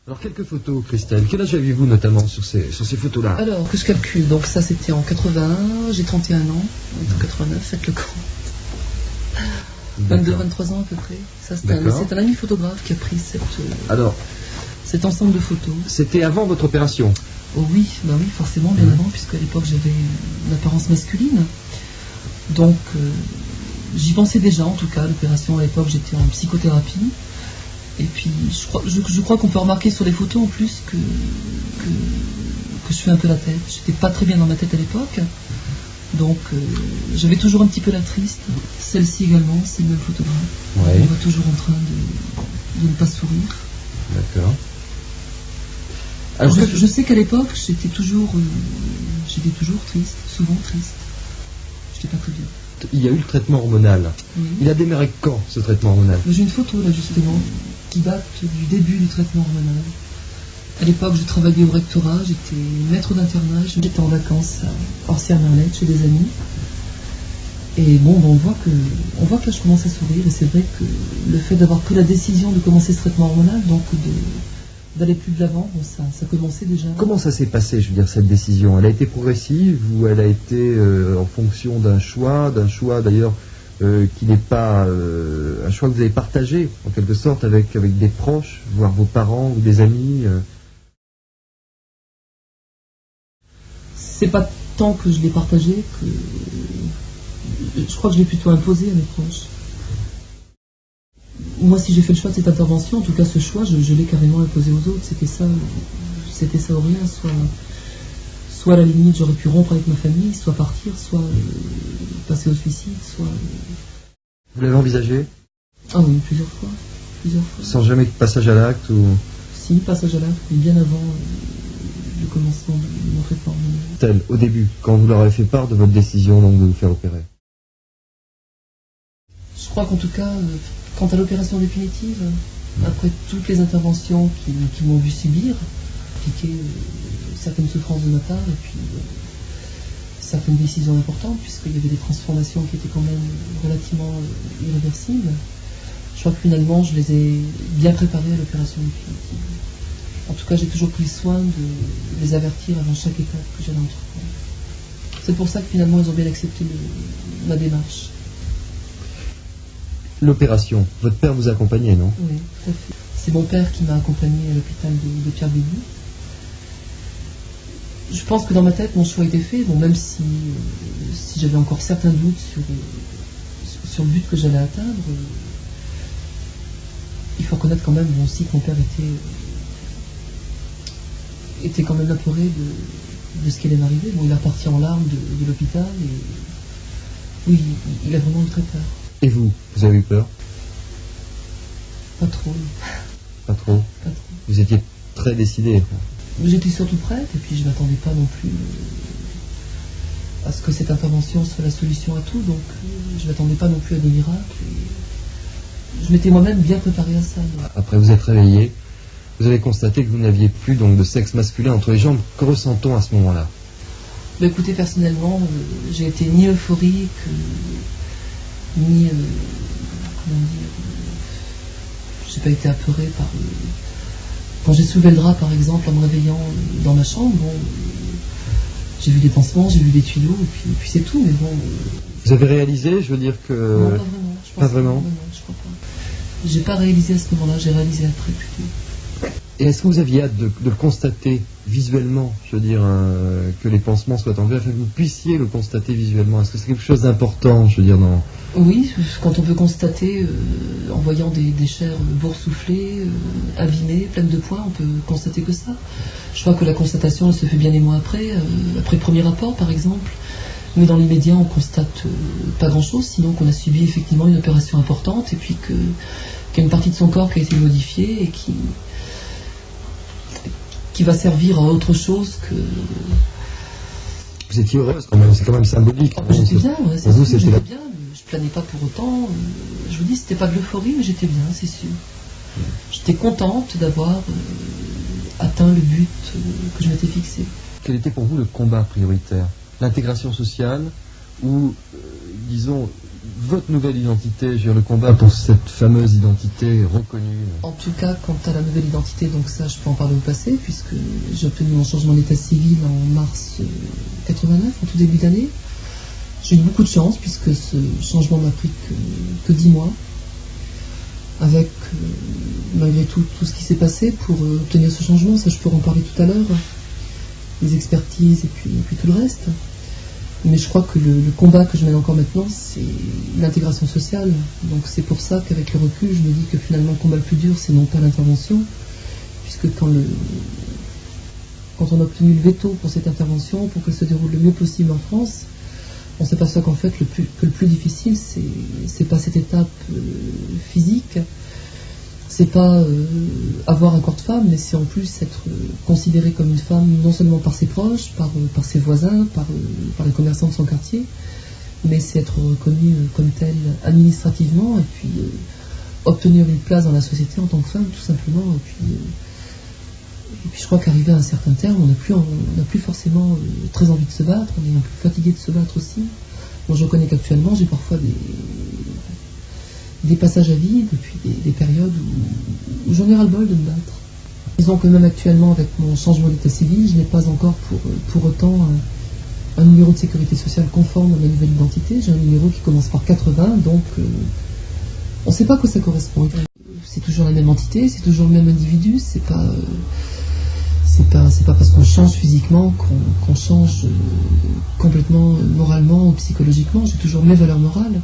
Alors, quelques photos, Christelle. Quel âge aviez-vous notamment sur ces photos-là? Alors, que je calcule, donc ça c'était en 81, j'ai 31 ans, en 89, faites le compte. 22-23 ans à peu près. Ça, c'est un ami photographe qui a pris cet ensemble de photos. C'était avant votre opération? Oh oui, bah oui, forcément, bien avant, puisqu'à l'époque j'avais une apparence masculine. Donc, j'y pensais déjà, en tout cas, à l'opération. À l'époque, j'étais en psychothérapie. Et puis, je crois qu'on peut remarquer sur les photos, en plus, que je fais un peu la tête. J'étais pas très bien dans ma tête à l'époque. Donc, j'avais toujours un petit peu la triste. Celle-ci également, c'est le même photographe. Ouais. On me voit toujours en train de ne pas sourire. D'accord. Alors, je sais qu'à l'époque, j'étais toujours triste, souvent triste. J'étais pas très bien. Il y a eu le traitement hormonal. Oui. Il a démarré quand, ce traitement hormonal? J'ai une photo là justement qui date du début du traitement hormonal. À l'époque, je travaillais au rectorat, j'étais maître d'internat, j'étais en vacances à Orsières-Merlette chez des amis. Et bon, on voit que là je commence à sourire, et c'est vrai que le fait d'avoir pris la décision de commencer ce traitement hormonal, donc d'aller plus de l'avant, bon, ça commençait déjà. Comment ça s'est passé, je veux dire, cette décision? Elle a été progressive ou elle a été en fonction d'un choix d'ailleurs qui n'est pas un choix que vous avez partagé en quelque sorte avec des proches, voire vos parents ou des amis C'est pas tant que je l'ai partagé que je crois que je l'ai plutôt imposé à mes proches. Moi, si j'ai fait le choix de cette intervention, en tout cas ce choix, je l'ai carrément imposé aux autres. C'était ça ou rien. Soit à la limite, j'aurais pu rompre avec ma famille, soit partir, soit passer au suicide, soit... Vous l'avez envisagé? Ah oui, plusieurs fois. Sans jamais de passage à l'acte ou... Si, passage à l'acte, mais bien avant le commencement de mon traitement. Tel, au début, quand vous leur avez fait part de votre décision donc, de vous faire opérer? Je crois qu'en tout cas, quant à l'opération définitive, après toutes les interventions qui m'ont vu subir, impliquer certaines souffrances de ma part et puis certaines décisions importantes, puisqu'il y avait des transformations qui étaient quand même relativement irréversibles, je crois que finalement je les ai bien préparées à l'opération définitive. En tout cas, j'ai toujours pris soin de les avertir avant chaque étape que j'allais entreprendre. C'est pour ça que finalement ils ont bien accepté ma démarche. L'opération, votre père vous accompagnait, non? Oui, tout à fait. C'est mon père qui m'a accompagné à l'hôpital de Pierre-Bénite. Je pense que dans ma tête, mon choix était fait, bon, même si j'avais encore certains doutes sur le but que j'allais atteindre. Il faut reconnaître quand même aussi que mon père était quand même apeuré de ce qui allait m'arriver. Bon, il est reparti en larmes de l'hôpital et oui, il a vraiment eu très peur. Et vous avez eu peur? Pas trop. Pas trop? Pas trop. Vous étiez très décidé? J'étais surtout prête et puis je ne m'attendais pas non plus à ce que cette intervention soit la solution à tout, donc je ne m'attendais pas non plus à des miracles. Et je m'étais moi-même bien préparé à ça. Donc. Après vous êtes réveillé, vous avez constaté que vous n'aviez plus donc de sexe masculin entre les jambes. Que ressent-on à ce moment-là? Bah, écoutez, personnellement, j'ai été ni euphorique, ni comment dire, j'ai pas été apeuré par quand j'ai soulevé le drap par exemple en me réveillant dans ma chambre, bon, j'ai vu des pansements, j'ai vu des tuyaux et puis c'est tout, mais bon. Vous avez réalisé, je veux dire que... Non, pas vraiment. Pas vraiment? Non, je crois pas. J'ai pas réalisé à ce moment-là, j'ai réalisé après plutôt. Et est-ce que vous aviez hâte de le constater visuellement, je veux dire, que les pansements soient enlevés, afin que vous puissiez le constater visuellement? Est-ce que c'est quelque chose d'important, je veux dire, dans... Oui, quand on peut constater, en voyant des chairs boursouflées, abîmées, pleines de points, on peut constater que ça. Je crois que la constatation, elle se fait bien des mois après le premier rapport par exemple. Mais dans l'immédiat, on constate pas grand-chose, sinon qu'on a subi effectivement une opération importante et puis qu'il y a une partie de son corps qui a été modifiée et qui va servir à autre chose que... Vous étiez heureuse quand même, c'est quand même symbolique. J'étais bien, ouais, c'est sûr, j'étais bien, je planais pas pour autant. Je vous dis, c'était pas de l'euphorie, mais j'étais bien, c'est sûr. J'étais contente d'avoir atteint le but que je m'étais fixé. Quel était pour vous le combat prioritaire? L'intégration sociale ou, disons, votre nouvelle identité, je veux dire, le combat pour cette fameuse identité reconnue? En tout cas, quant à la nouvelle identité, donc ça, je peux en parler au passé, puisque j'ai obtenu mon changement d'état civil en mars 89, en tout début d'année. J'ai eu beaucoup de chance, puisque ce changement n'a pris que 10 mois, avec, malgré tout ce qui s'est passé pour obtenir ce changement. Ça, je peux en parler tout à l'heure, les expertises et puis tout le reste. Mais je crois que le combat que je mène encore maintenant, c'est l'intégration sociale. Donc c'est pour ça qu'avec le recul, je me dis que finalement le combat le plus dur, c'est non pas l'intervention, puisque quand on a obtenu le veto pour cette intervention, pour qu'elle se déroule le mieux possible en France, on s'aperçoit qu'en fait le plus difficile, c'est pas cette étape physique, c'est pas avoir un corps de femme, mais c'est en plus être considéré comme une femme, non seulement par ses proches, par ses voisins, par les commerçants de son quartier, mais c'est être reconnu comme telle administrativement, et puis obtenir une place dans la société en tant que femme, tout simplement. Et puis je crois qu'arrivé à un certain terme, on n'a plus forcément très envie de se battre, on est un peu fatigué de se battre aussi. Bon, je reconnais qu'actuellement, j'ai parfois des passages à vide, et puis des périodes où j'en ai ras-le-bol de me battre. Disons que même actuellement, avec mon changement d'état civil, je n'ai pas encore pour autant un numéro de sécurité sociale conforme à ma nouvelle identité. J'ai un numéro qui commence par 80, donc on ne sait pas à quoi ça correspond. C'est toujours la même entité, c'est toujours le même individu, c'est pas parce qu'on change physiquement qu'on change complètement moralement ou psychologiquement. J'ai toujours mes valeurs morales.